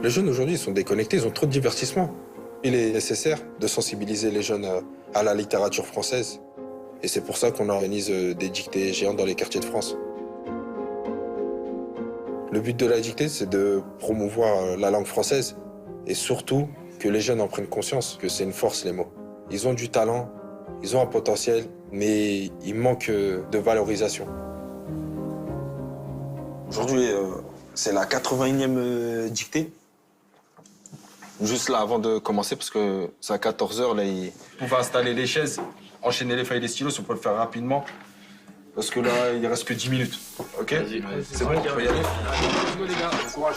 Les jeunes aujourd'hui sont déconnectés, ils ont trop de divertissement. Il est nécessaire de sensibiliser les jeunes à la littérature française. Et c'est pour ça qu'on organise des dictées géantes dans les quartiers de France. Le but de la dictée, c'est de promouvoir la langue française et surtout que les jeunes en prennent conscience que c'est une force, les mots. Ils ont du talent, ils ont un potentiel, mais il manque de valorisation. Aujourd'hui, c'est la 81e dictée. Juste là, avant de commencer, parce que c'est à 14h, là, on va installer les chaises, enchaîner les feuilles et les stylos, si on peut le faire rapidement. Parce que là, il ne reste que 10 minutes. OK? C'est bon, on peut y aller. Let's go, les gars. Bon courage.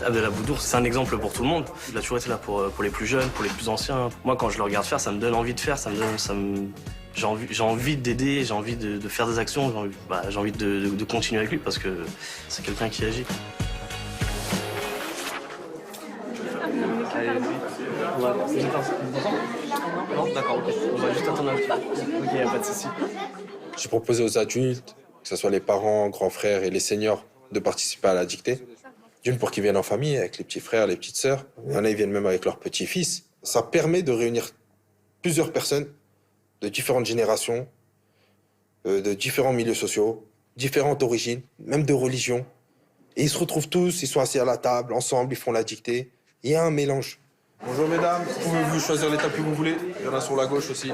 Abdellah Boudour, c'est un exemple pour tout le monde. Il a toujours été là pour les plus jeunes, pour les plus anciens. Moi, quand je le regarde faire, ça me donne envie de faire, j'ai envie d'aider, j'ai envie de faire des actions, j'ai envie de continuer avec lui parce que c'est quelqu'un qui agit. Non, d'accord, ok. On va juste attendre un petit peu. Ok, y a pas de souci. J'ai proposé aux adultes, que ce soit les parents, grands frères et les seniors, de participer à la dictée. D'une, pour qu'ils viennent en famille, avec les petits frères, les petites sœurs. Il y en a, ils viennent même avec leurs petits-fils. Ça permet de réunir plusieurs personnes de différentes générations, de différents milieux sociaux, différentes origines, même de religions. Et ils se retrouvent tous, ils sont assis à la table, ensemble, ils font la dictée. Il y a un mélange. Bonjour mesdames, pouvez-vous choisir l'étape que vous voulez? Il y en a sur la gauche aussi,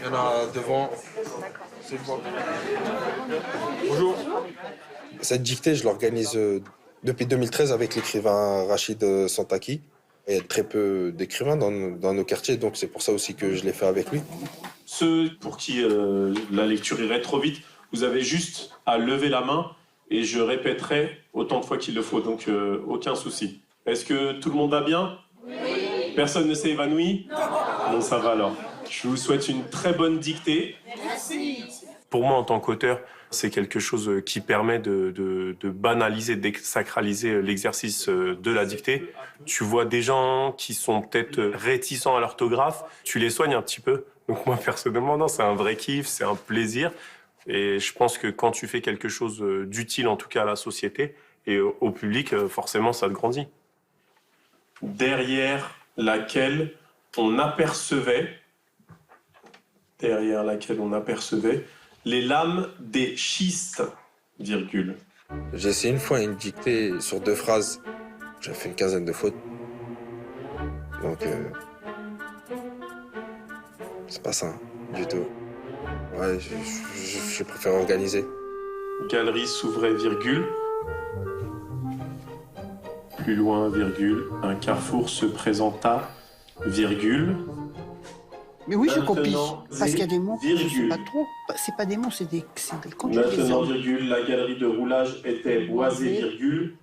il y en a devant. C'est bon. Bonjour. Cette dictée, je l'organise depuis 2013 avec l'écrivain Rachid Santaki. Il y a très peu d'écrivains dans nos quartiers, donc c'est pour ça aussi que je l'ai fait avec lui. Ceux pour qui la lecture irait trop vite, vous avez juste à lever la main et je répéterai autant de fois qu'il le faut, donc aucun souci. Est-ce que tout le monde va bien? Oui. Personne ne s'est évanoui? Non. Bon, ça va alors. Je vous souhaite une très bonne dictée. Merci. Pour moi, en tant qu'auteur, c'est quelque chose qui permet de banaliser, de désacraliser l'exercice de la dictée. Tu vois des gens qui sont peut-être réticents à l'orthographe, tu les soignes un petit peu. Donc moi, personnellement, non, c'est un vrai kiff, c'est un plaisir. Et je pense que quand tu fais quelque chose d'utile, en tout cas à la société et au public, forcément, ça te grandit. Derrière laquelle on apercevait les lames des schistes, virgule. J'ai essayé une fois une dictée sur 2 phrases. J'ai fait une quinzaine de fautes. Donc, c'est pas ça, du tout. Ouais, je préfère organiser. Galerie s'ouvrait, virgule. Plus loin, virgule. Un carrefour se présenta, virgule. Mais oui, je copie. Parce qu'il y a des mots, virgule. je sais pas trop. C'est pas des mots, c'est des conjugaisons. Maintenant, virgule, la galerie de roulage était boisée, virgule.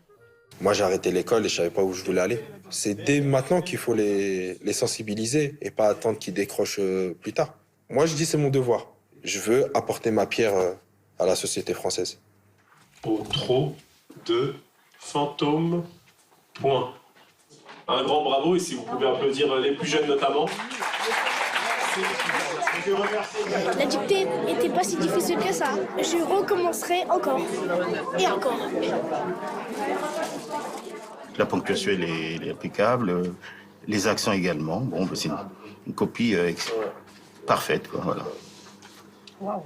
Moi, j'ai arrêté l'école et je savais pas où je voulais aller. C'est dès maintenant qu'il faut les sensibiliser et pas attendre qu'ils décrochent plus tard. Moi, je dis c'est mon devoir. Je veux apporter ma pierre à la société française. Au trot de fantômes, point. Un grand bravo, et si vous pouvez applaudir les plus jeunes notamment. La dictée n'était pas si difficile que ça. Je recommencerai encore et encore. La ponctuation elle est impeccable, les accents également. Bon, c'est une copie parfaite, quoi, voilà. Wow.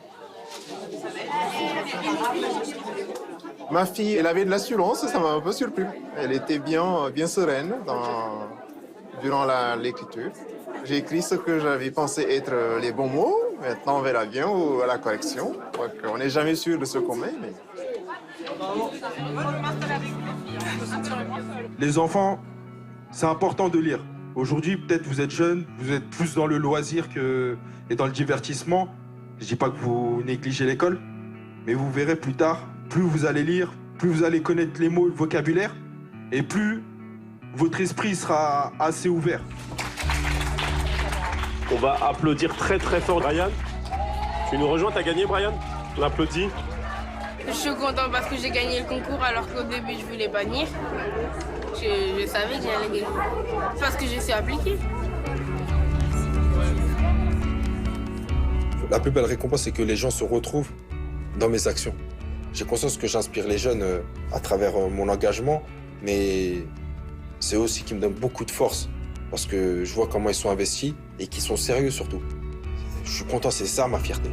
Ma fille, elle avait de l'assurance, ça m'a un peu surpris. Elle était bien sereine durant l'écriture. J'ai écrit ce que j'avais pensé être les bons mots. Maintenant, on verra bien à la correction. On n'est jamais sûr de ce qu'on met. Mais... Les enfants, c'est important de lire. Aujourd'hui, peut-être vous êtes jeunes, vous êtes plus dans le loisir et dans le divertissement. Je dis pas que vous négligez l'école, mais vous verrez plus tard, plus vous allez lire, plus vous allez connaître les mots, le vocabulaire, et plus votre esprit sera assez ouvert. On va applaudir très très fort Brian. Tu nous rejoins, t'as gagné Brian? On applaudit. Je suis content parce que j'ai gagné le concours alors qu'au début je voulais bannir. Je savais que j'allais gagner. Parce que je suis appliquée. La plus belle récompense, c'est que les gens se retrouvent dans mes actions. J'ai conscience que j'inspire les jeunes à travers mon engagement, mais c'est eux aussi qui me donnent beaucoup de force parce que je vois comment ils sont investis et qu'ils sont sérieux surtout. Je suis content, c'est ça ma fierté.